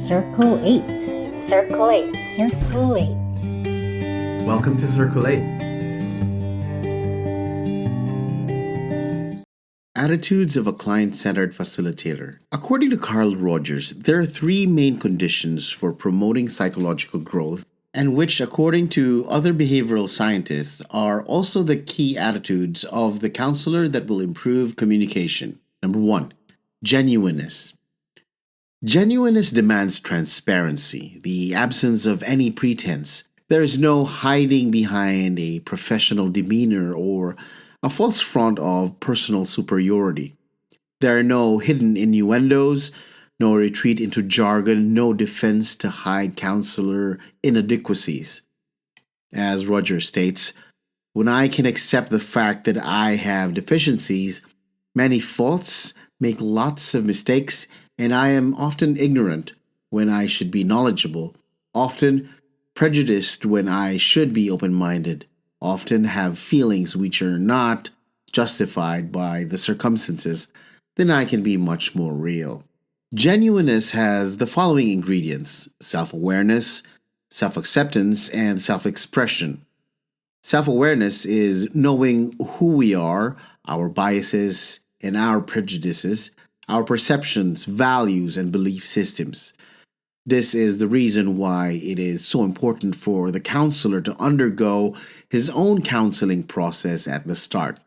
Circle 8. Circle 8. Circle 8. Welcome to Circle 8. Attitudes of a client-centered facilitator. According to Carl Rogers, there are three main conditions for promoting psychological growth, and which, according to other behavioral scientists, are also the key attitudes of the counselor that will improve communication. Number 1, genuineness. Genuineness demands transparency, the absence of any pretense. There is no hiding behind a professional demeanor or a false front of personal superiority. There are no hidden innuendos, no retreat into jargon, no defense to hide counselor inadequacies. As Roger states, when I can accept the fact that I have deficiencies, many faults, make lots of mistakes, and I am often ignorant when I should be knowledgeable, often prejudiced when I should be open-minded, often have feelings which are not justified by the circumstances, then I can be much more real. Genuineness has the following ingredients: self-awareness, self-acceptance, and self-expression. Self-awareness is knowing who we are, our biases and our prejudices, our perceptions, values, and belief systems. This is the reason why it is so important for the counselor to undergo his own counseling process at the start.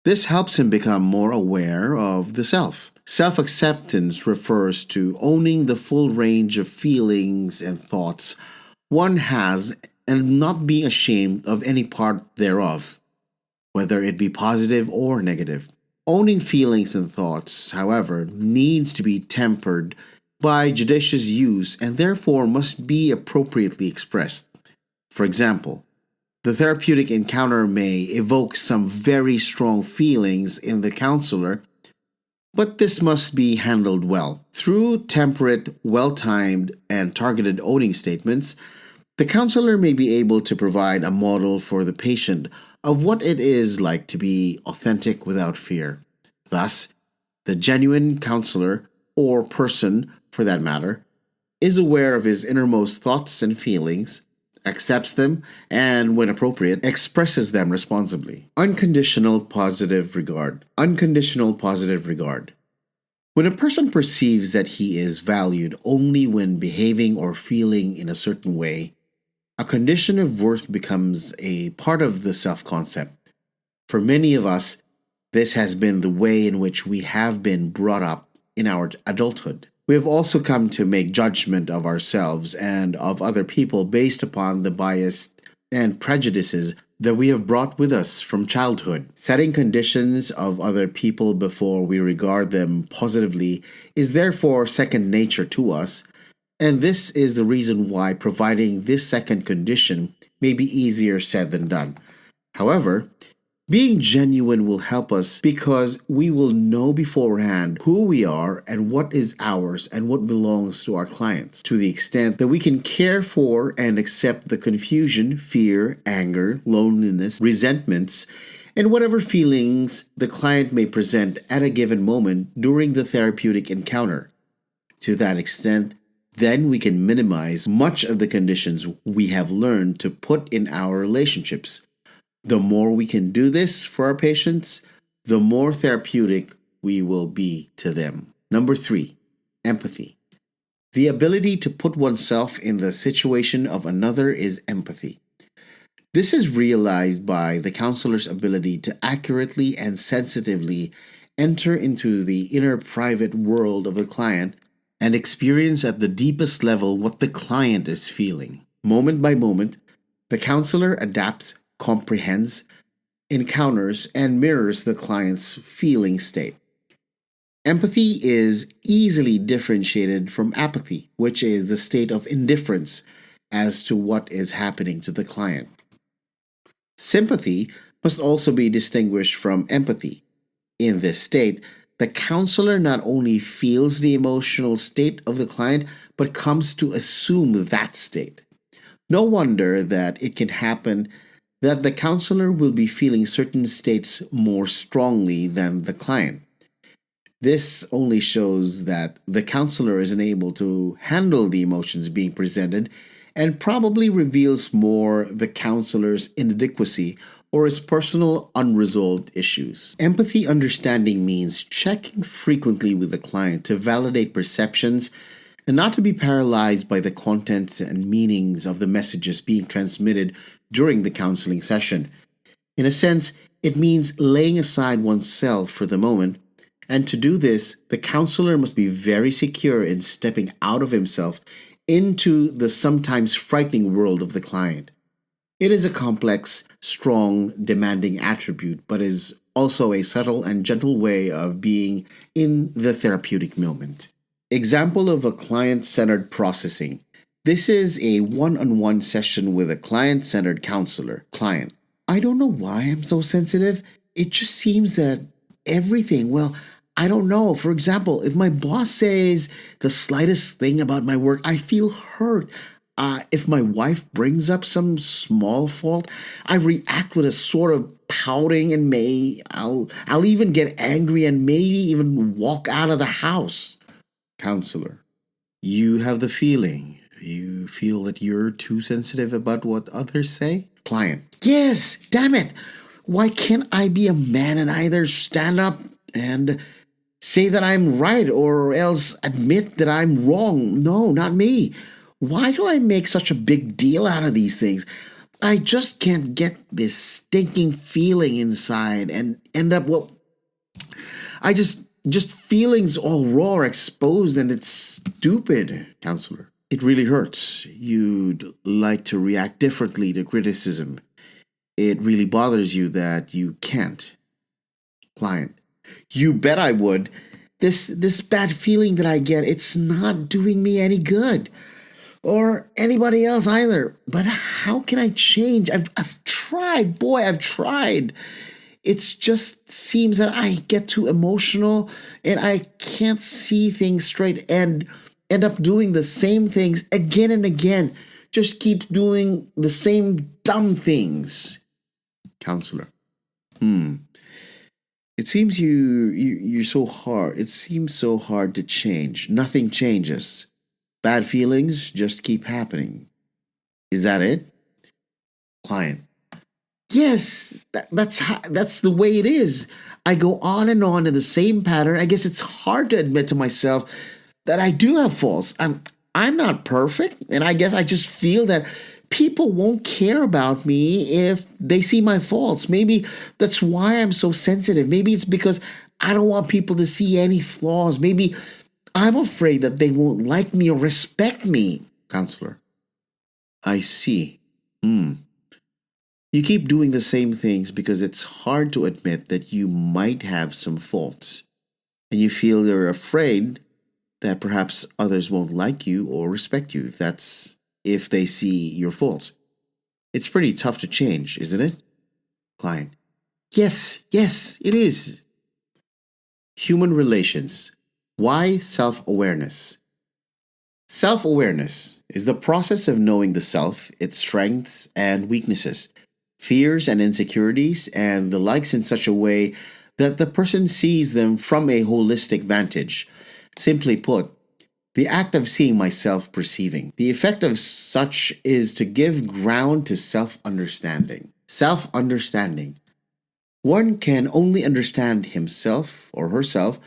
This helps him become more aware of the self. Self-acceptance refers to owning the full range of feelings and thoughts one has and not being ashamed of any part thereof, whether it be positive or negative. Owning feelings and thoughts, however, needs to be tempered by judicious use and therefore must be appropriately expressed. For example, the therapeutic encounter may evoke some very strong feelings in the counselor, but this must be handled well. Through temperate, well-timed, and targeted owning statements, the counselor may be able to provide a model for the patient of what it is like to be authentic without fear. Thus, the genuine counselor, or person for that matter, is aware of his innermost thoughts and feelings, accepts them, and, when appropriate, expresses them responsibly. Unconditional positive regard. Unconditional positive regard. When a person perceives that he is valued only when behaving or feeling in a certain way, a condition of worth becomes a part of the self-concept. For many of us, this has been the way in which we have been brought up in our adulthood. We have also come to make judgment of ourselves and of other people based upon the bias and prejudices that we have brought with us from childhood. Setting conditions of other people before we regard them positively is therefore second nature to us, and this is the reason why providing this second condition may be easier said than done. However, being genuine will help us because we will know beforehand who we are and what is ours and what belongs to our clients, to the extent that we can care for and accept the confusion, fear, anger, loneliness, resentments, and whatever feelings the client may present at a given moment during the therapeutic encounter. To that extent, then we can minimize much of the conditions we have learned to put in our relationships. The more we can do this for our patients, the more therapeutic we will be to them. Number 3, empathy. The ability to put oneself in the situation of another is empathy. This is realized by the counselor's ability to accurately and sensitively enter into the inner private world of the client and experience at the deepest level what the client is feeling. Moment by moment, the counselor adapts, comprehends, encounters, and mirrors the client's feeling state. Empathy is easily differentiated from apathy, which is the state of indifference as to what is happening to the client. Sympathy must also be distinguished from empathy. In this state, the counselor not only feels the emotional state of the client, but comes to assume that state. No wonder that it can happen that the counselor will be feeling certain states more strongly than the client. This only shows that the counselor isn't able to handle the emotions being presented and probably reveals more the counselor's inadequacy or his personal unresolved issues. Empathy understanding means checking frequently with the client to validate perceptions and not to be paralyzed by the contents and meanings of the messages being transmitted during the counseling session. In a sense, it means laying aside oneself for the moment, and to do this, the counselor must be very secure in stepping out of himself into the sometimes frightening world of the client. It is a complex, strong, demanding attribute, but is also a subtle and gentle way of being in the therapeutic moment. Example of a client-centered processing. This is a one-on-one session with a client-centered counselor. Client: I don't know why I'm so sensitive. It just seems that everything, well, I don't know. For example, if my boss says the slightest thing about my work, I feel hurt. If my wife brings up some small fault, I react with a sort of pouting and I'll even get angry and maybe even walk out of the house. Counselor: you have the feeling. You feel that you're too sensitive about what others say? Client: yes, damn it. Why can't I be a man and either stand up and say that I'm right or else admit that I'm wrong? No, not me. Why do I make such a big deal out of these things? I just can't get this stinking feeling inside and end up, well, I just feelings all raw or exposed and it's stupid. Counselor: it really hurts. You'd like to react differently to criticism. It really bothers you that you can't. Client: you bet I would. This bad feeling that I get, it's not doing me any good. Or anybody else either. But how can I change? I've tried, boy, I've tried. It just seems that I get too emotional and I can't see things straight and end up doing the same things again and again. Just keep doing the same dumb things. Counselor: it seems you're so hard. It seems so hard to change. Nothing changes. Bad feelings just keep happening. Is that it? Client: yes, that's the way it is. I go on and on in the same pattern. I guess it's hard to admit to myself that I do have faults. I'm not perfect, and I guess I just feel that people won't care about me if they see my faults. Maybe that's why I'm so sensitive. Maybe it's because I don't want people to see any flaws. Maybe I'm afraid that they won't like me or respect me. Counselor: I see. You keep doing the same things because it's hard to admit that you might have some faults. And you feel you're afraid that perhaps others won't like you or respect you if they see your faults. It's pretty tough to change, isn't it? Client: yes, it is. Human relations. Why self-awareness? Self-awareness is the process of knowing the self, its strengths and weaknesses, fears and insecurities, and the likes in such a way that the person sees them from a holistic vantage. Simply put, the act of seeing myself perceiving. The effect of such is to give ground to self-understanding. Self-understanding. One can only understand himself or herself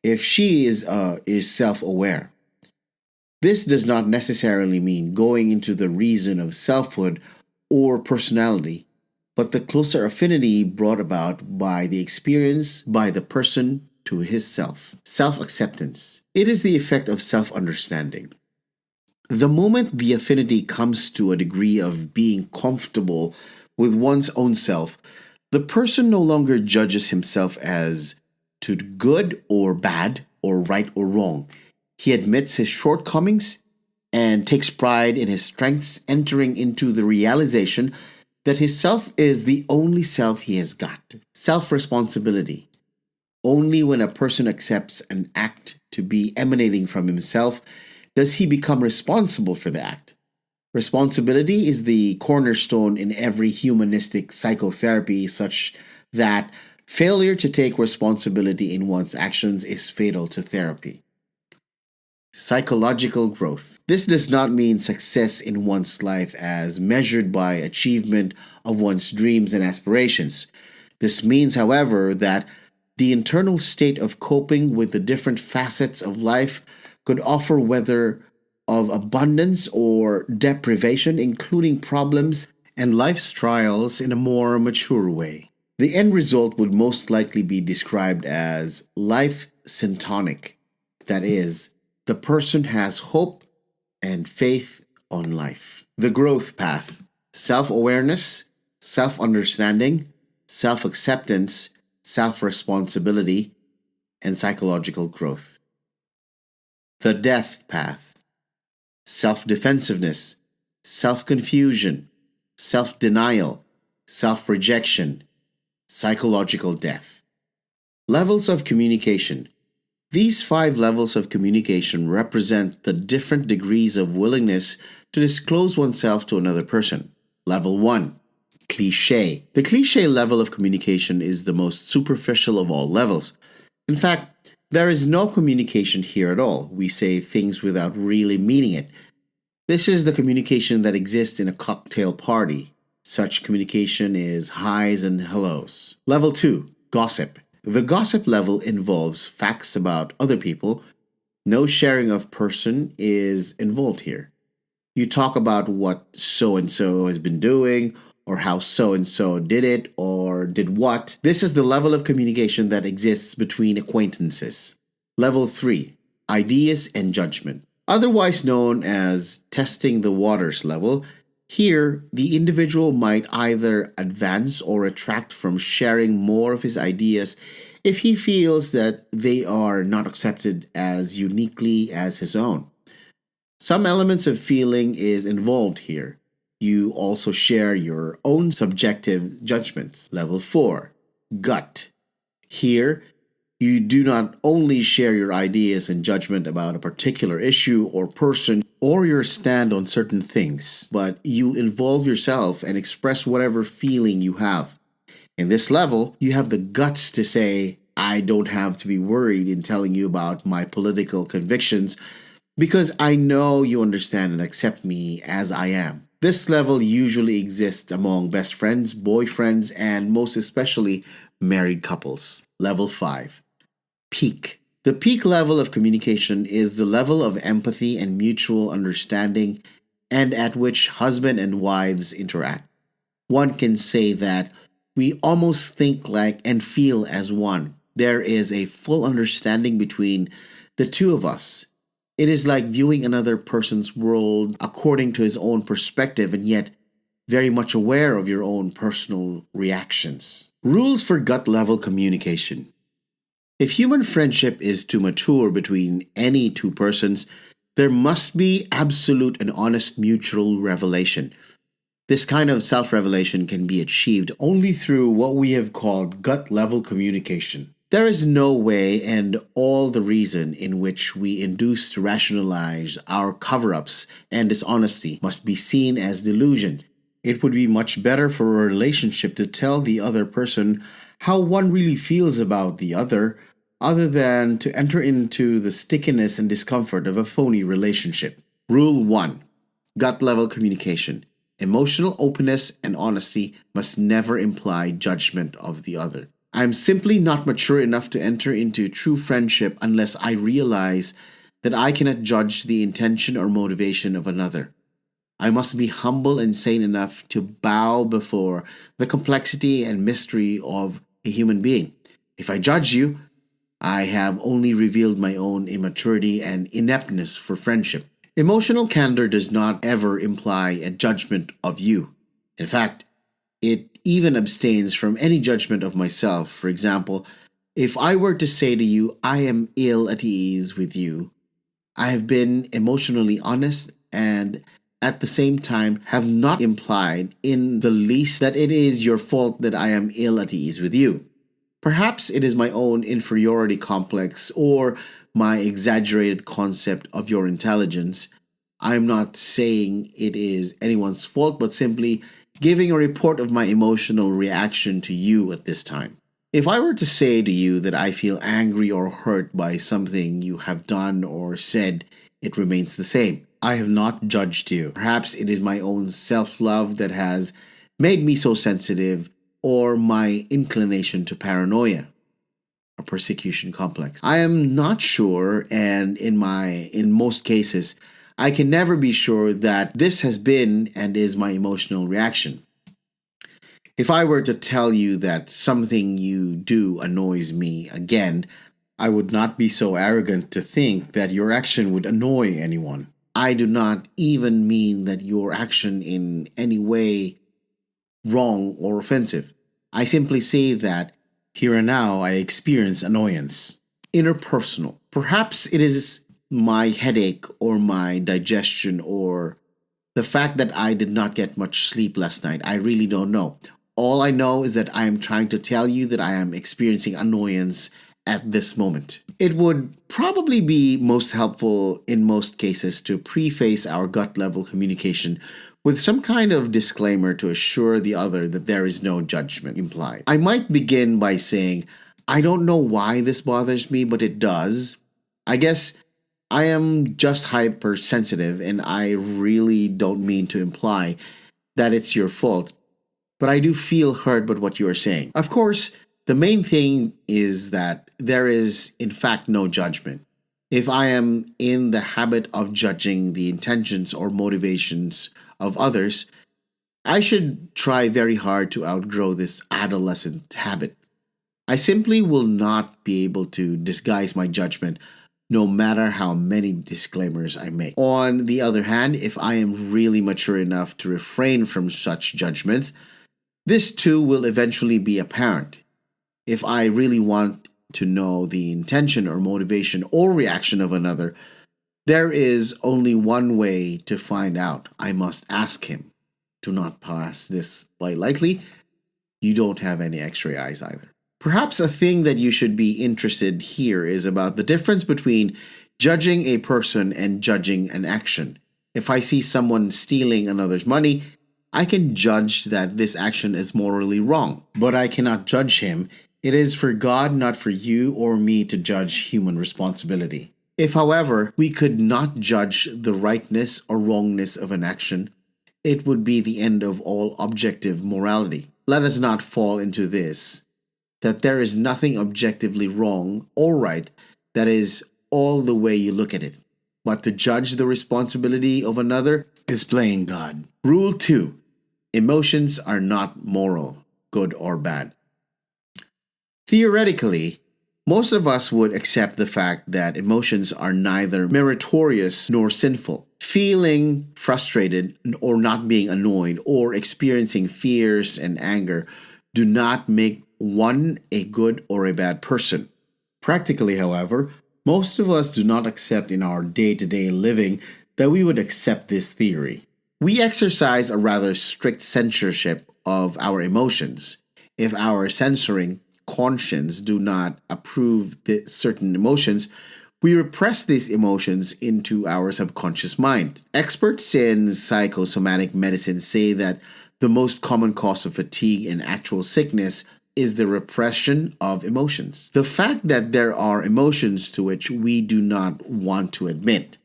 if she is self-aware. This does not necessarily mean going into the reason of selfhood or personality, but the closer affinity brought about by the experience by the person to his self. Self-acceptance. It is the effect of self-understanding. The moment the affinity comes to a degree of being comfortable with one's own self, the person no longer judges himself as to good or bad or right or wrong. He admits his shortcomings and takes pride in his strengths, entering into the realization that his self is the only self he has got. Self-responsibility. Only when a person accepts an act to be emanating from himself does he become responsible for the act. Responsibility is the cornerstone in every humanistic psychotherapy, such that Failure to take responsibility in one's actions is fatal to therapy. Psychological growth. This does not mean success in one's life as measured by achievement of one's dreams and aspirations. This means, however, that the internal state of coping with the different facets of life could offer whether of abundance or deprivation, including problems and life's trials in a more mature way. The end result would most likely be described as life syntonic. That is, the person has hope and faith on life. The growth path: self-awareness, self-understanding, self-acceptance, self-responsibility, and psychological growth. The death path: self-defensiveness, self-confusion, self-denial, self-rejection, psychological death. Levels of communication. These 5 levels of communication represent the different degrees of willingness to disclose oneself to another person. Level 1. Cliché. The cliché level of communication is the most superficial of all levels. In fact, there is no communication here at all. We say things without really meaning it. This is the communication that exists in a cocktail party. Such communication is highs and hellos. Level 2. Gossip. The gossip level involves facts about other people. No sharing of person is involved here. You talk about what so-and-so has been doing, or how so-and-so did it, or did what. This is the level of communication that exists between acquaintances. Level 3. Ideas and judgment. Otherwise known as testing the waters level, here the individual might either advance or retract from sharing more of his ideas if he feels that they are not accepted as uniquely as his own. Some elements of feeling is involved here. You also share your own subjective judgments. Level 4. Gut. Here, you do not only share your ideas and judgment about a particular issue or person or your stand on certain things, but you involve yourself and express whatever feeling you have. In this level, you have the guts to say, I don't have to be worried in telling you about my political convictions because I know you understand and accept me as I am. This level usually exists among best friends, boyfriends, and most especially married couples. Level 5. Peak. The peak level of communication is the level of empathy and mutual understanding and at which husband and wives interact. One can say that we almost think like and feel as one. There is a full understanding between the two of us. It is like viewing another person's world according to his own perspective and yet very much aware of your own personal reactions. Rules for gut level communication. If human friendship is to mature between any two persons, there must be absolute and honest mutual revelation. This kind of self-revelation can be achieved only through what we have called gut-level communication. There is no way and all the reason in which we induce to rationalize our cover-ups and dishonesty must be seen as delusions. It would be much better for a relationship to tell the other person how one really feels about the other than to enter into the stickiness and discomfort of a phony relationship. Rule 1. Gut-level communication. Emotional openness and honesty must never imply judgment of the other. I am simply not mature enough to enter into true friendship unless I realize that I cannot judge the intention or motivation of another. I must be humble and sane enough to bow before the complexity and mystery of a human being. If I judge you, I have only revealed my own immaturity and ineptness for friendship. Emotional candor does not ever imply a judgment of you. In fact, it even abstains from any judgment of myself. For example, if I were to say to you, I am ill at ease with you, I have been emotionally honest and at the same time have not implied in the least that it is your fault that I am ill at ease with you. Perhaps it is my own inferiority complex or my exaggerated concept of your intelligence. I am not saying it is anyone's fault, but simply giving a report of my emotional reaction to you at this time. If I were to say to you that I feel angry or hurt by something you have done or said, it remains the same. I have not judged you. Perhaps it is my own self love that has made me so sensitive, or my inclination to paranoia, a persecution complex. I am not sure, and in most cases, I can never be sure that this has been and is my emotional reaction. If I were to tell you that something you do annoys me again, I would not be so arrogant to think that your action would annoy anyone. I do not even mean that your action in any way wrong or offensive. I simply say that here and now I experience annoyance. Interpersonal. Perhaps it is my headache or my digestion or the fact that I did not get much sleep last night. I really don't know. All I know is that I am trying to tell you that I am experiencing annoyance at this moment. It would probably be most helpful in most cases to preface our gut level communication with some kind of disclaimer to assure the other that there is no judgment implied. I might begin by saying, I don't know why this bothers me, but it does. I guess I am just hypersensitive, and I really don't mean to imply that it's your fault, but I do feel hurt by what you are saying. Of course, the main thing is that there is, in fact, no judgment. If I am in the habit of judging the intentions or motivations of others, I should try very hard to outgrow this adolescent habit. I simply will not be able to disguise my judgment no matter how many disclaimers I make. On the other hand, if I am really mature enough to refrain from such judgments, this too will eventually be apparent. If I really want to know the intention or motivation or reaction of another, there is only one way to find out. I must ask him. Do not pass this by lightly. You don't have any x-ray eyes either. Perhaps a thing that you should be interested here is about the difference between judging a person and judging an action. If I see someone stealing another's money, I can judge that this action is morally wrong, but I cannot judge him. It is for God, not for you or me, to judge human responsibility. If, however, we could not judge the rightness or wrongness of an action, it would be the end of all objective morality. Let us not fall into this, that there is nothing objectively wrong or right, that is all the way you look at it. But to judge the responsibility of another is playing God. Rule 2. Emotions are not moral, good or bad. Theoretically, most of us would accept the fact that emotions are neither meritorious nor sinful. Feeling frustrated or not being annoyed or experiencing fears and anger do not make one a good or a bad person. Practically, however, most of us do not accept in our day-to-day living that we would accept this theory. We exercise a rather strict censorship of our emotions. If our censoring conscience do not approve certain emotions, we repress these emotions into our subconscious mind. Experts in psychosomatic medicine say that the most common cause of fatigue and actual sickness is the repression of emotions. The fact that there are emotions to which we do not want to admit.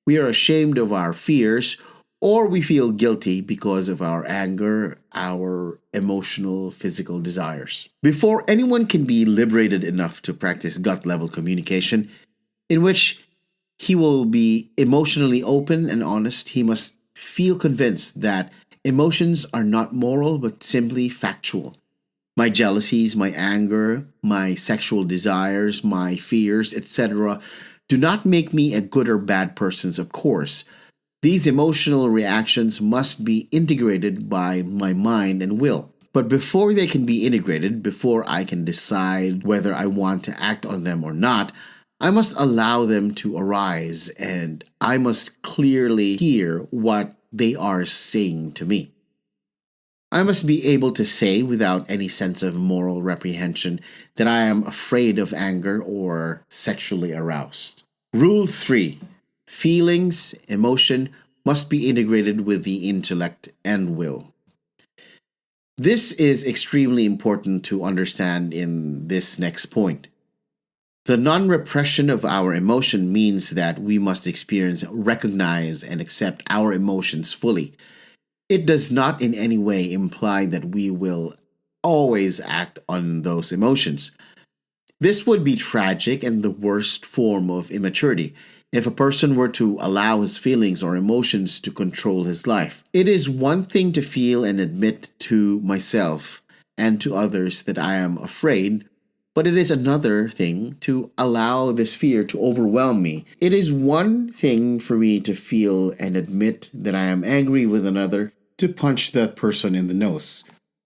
We are ashamed of our fears, or we feel guilty because of our anger, our emotional, physical desires. Before anyone can be liberated enough to practice gut-level communication, in which he will be emotionally open and honest, he must feel convinced that emotions are not moral but simply factual. My jealousies, my anger, my sexual desires, my fears, etc. do not make me a good or bad person, of course. These emotional reactions must be integrated by my mind and will. But before they can be integrated, before I can decide whether I want to act on them or not, I must allow them to arise, and I must clearly hear what they are saying to me. I must be able to say without any sense of moral reprehension that I am afraid of anger or sexually aroused. Rule 3. Feelings, emotion must be integrated with the intellect and will. This is extremely important to understand in this next point. The non repression of our emotion means that we must experience, recognize, and accept our emotions fully. It does not in any way imply that we will always act on those emotions. This would be tragic and the worst form of immaturity if a person were to allow his feelings or emotions to control his life. It is one thing to feel and admit to myself and to others that I am afraid, but it is another thing to allow this fear to overwhelm me. It is one thing for me to feel and admit that I am angry with another, to punch that person in the nose.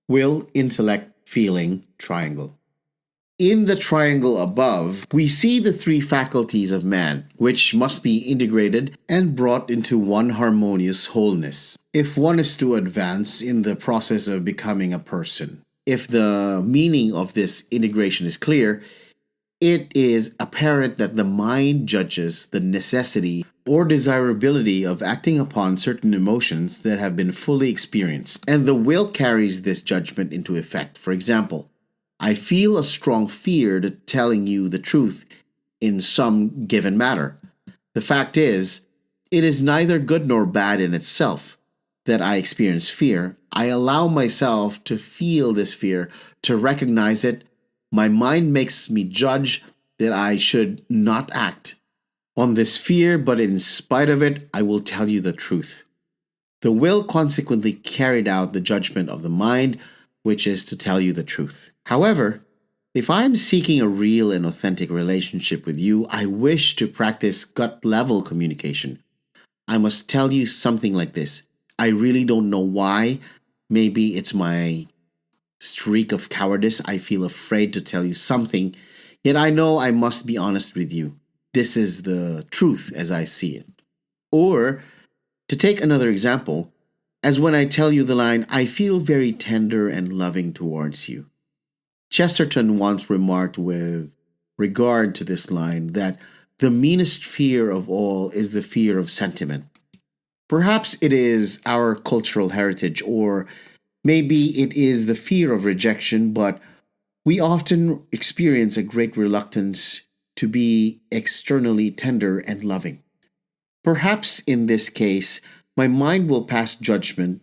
Will, intellect, feeling, triangle. In the triangle above, we see the three faculties of man, which must be integrated and brought into one harmonious wholeness, if one is to advance in the process of becoming a person. If the meaning of this integration is clear, it is apparent that the mind judges the necessity or desirability of acting upon certain emotions that have been fully experienced, and the will carries this judgment into effect. For example, I feel a strong fear to telling you the truth in some given matter. The fact is, it is neither good nor bad in itself that I experience fear. I allow myself to feel this fear, to recognize it. My mind makes me judge that I should not act on this fear, but in spite of it, I will tell you the truth. The will consequently carried out the judgment of the mind, which is to tell you the truth. However, if I am seeking a real and authentic relationship with you, I wish to practice gut level communication. I must tell you something like this. I really don't know why. Maybe it's my streak of cowardice. I feel afraid to tell you something, yet I know I must be honest with you. This is the truth as I see it. Or, to take another example, as when I tell you the line, I feel very tender and loving towards you. Chesterton once remarked with regard to this line that the meanest fear of all is the fear of sentiment. Perhaps it is our cultural heritage, or maybe it is the fear of rejection, but we often experience a great reluctance to be externally tender and loving. Perhaps in this case, my mind will pass judgment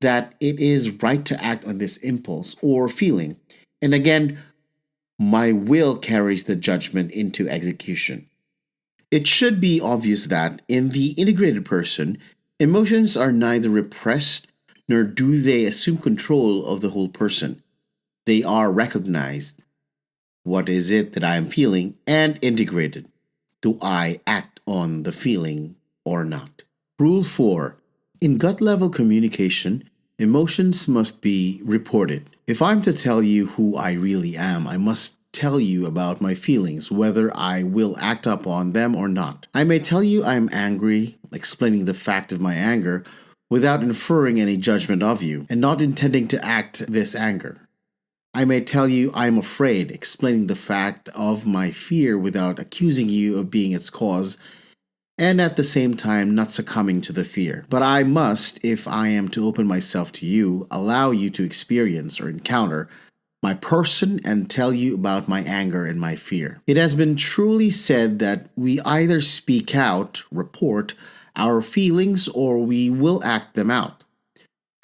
that it is right to act on this impulse or feeling, and again, my will carries the judgment into execution. It should be obvious that in the integrated person, emotions are neither repressed nor do they assume control of the whole person. They are recognized. What is it that I am feeling? And integrated. Do I act on the feeling or not? Rule 4. In gut level communication, emotions must be reported. If I'm to tell you who I really am, I must tell you about my feelings, whether I will act upon them or not. I may tell you I am angry, explaining the fact of my anger, without inferring any judgment of you, and not intending to act this anger. I may tell you I am afraid, explaining the fact of my fear without accusing you of being its cause, and at the same time not succumbing to the fear. But I must, if I am to open myself to you, allow you to experience or encounter my person and tell you about my anger and my fear. It has been truly said that we either speak out, report our feelings, or we will act them out.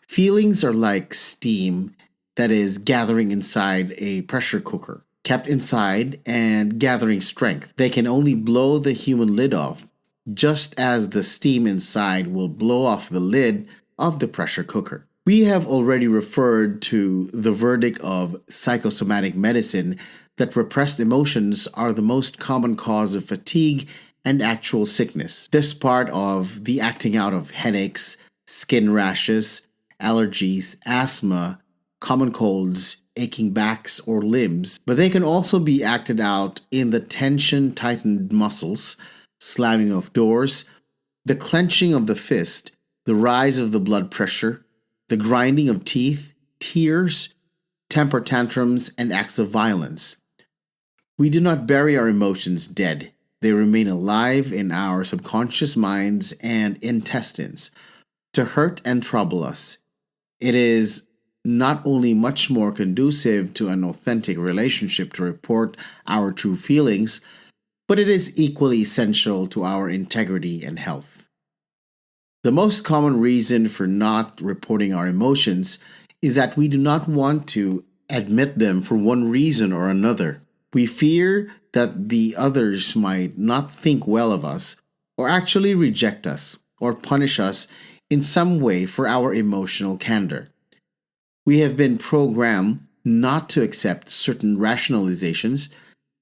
Feelings are like steam that is gathering inside a pressure cooker, kept inside and gathering strength. They can only blow the human lid off, just as the steam inside will blow off the lid of the pressure cooker. We have already referred to the verdict of psychosomatic medicine that repressed emotions are the most common cause of fatigue and actual sickness. This part of the acting out of headaches, skin rashes, allergies, asthma, common colds, aching backs or limbs, but they can also be acted out in the tension tightened muscles, slamming of doors, the clenching of the fist, the rise of the blood pressure, the grinding of teeth, tears, temper tantrums, and acts of violence. We do not bury our emotions dead. They remain alive in our subconscious minds and intestines to hurt and trouble us. It is not only much more conducive to an authentic relationship to report our true feelings, but it is equally essential to our integrity and health. The most common reason for not reporting our emotions is that we do not want to admit them for one reason or another. We fear that the others might not think well of us, or actually reject us, or punish us in some way for our emotional candor. We have been programmed not to accept certain rationalizations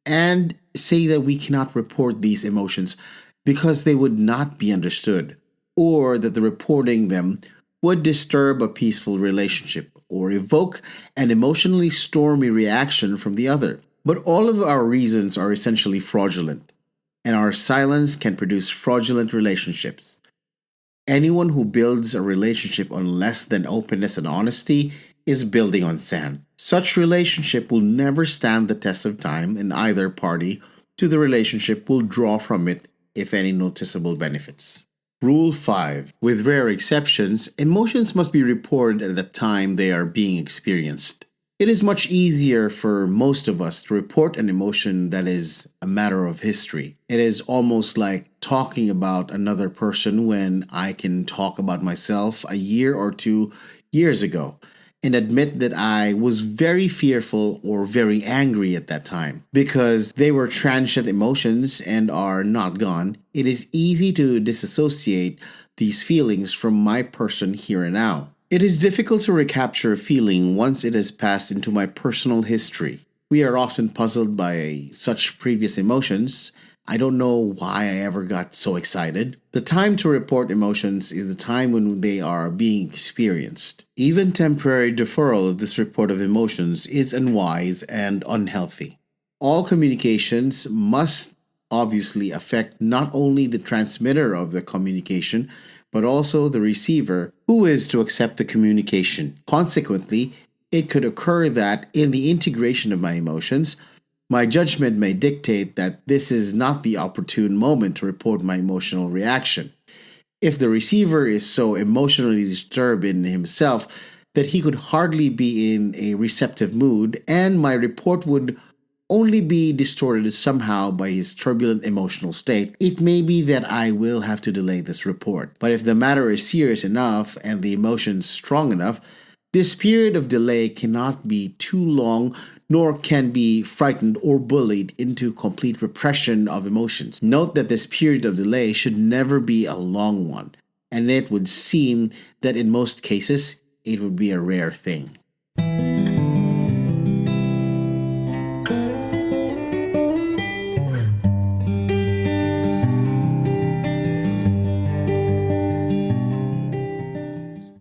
and say that we cannot report these emotions because they would not be understood, or that the reporting them would disturb a peaceful relationship or evoke an emotionally stormy reaction from the other. But all of our reasons are essentially fraudulent, and our silence can produce fraudulent relationships. Anyone who builds a relationship on less than openness and honesty is building on sand. Such relationship will never stand the test of time, and either party to the relationship will draw from it, if any, noticeable benefits. Rule 5. With rare exceptions, emotions must be reported at the time they are being experienced. It is much easier for most of us to report an emotion that is a matter of history. It is almost like talking about another person when I can talk about myself a year or 2 years ago and admit that I was very fearful or very angry at that time. Because they were transient emotions and are not gone, it is easy to disassociate these feelings from my person here and now. It is difficult to recapture a feeling once it has passed into my personal history. We are often puzzled by such previous emotions. I don't know why I ever got so excited. The time to report emotions is the time when they are being experienced. Even temporary deferral of this report of emotions is unwise and unhealthy. All communications must obviously affect not only the transmitter of the communication, but also the receiver, who is to accept the communication. Consequently, it could occur that in the integration of my emotions, my judgment may dictate that this is not the opportune moment to report my emotional reaction. If the receiver is so emotionally disturbed in himself that he could hardly be in a receptive mood, and my report would only be distorted somehow by his turbulent emotional state, it may be that I will have to delay this report. But if the matter is serious enough and the emotions strong enough, this period of delay cannot be too long, nor can be frightened or bullied into complete repression of emotions. Note that this period of delay should never be a long one, and it would seem that in most cases it would be a rare thing.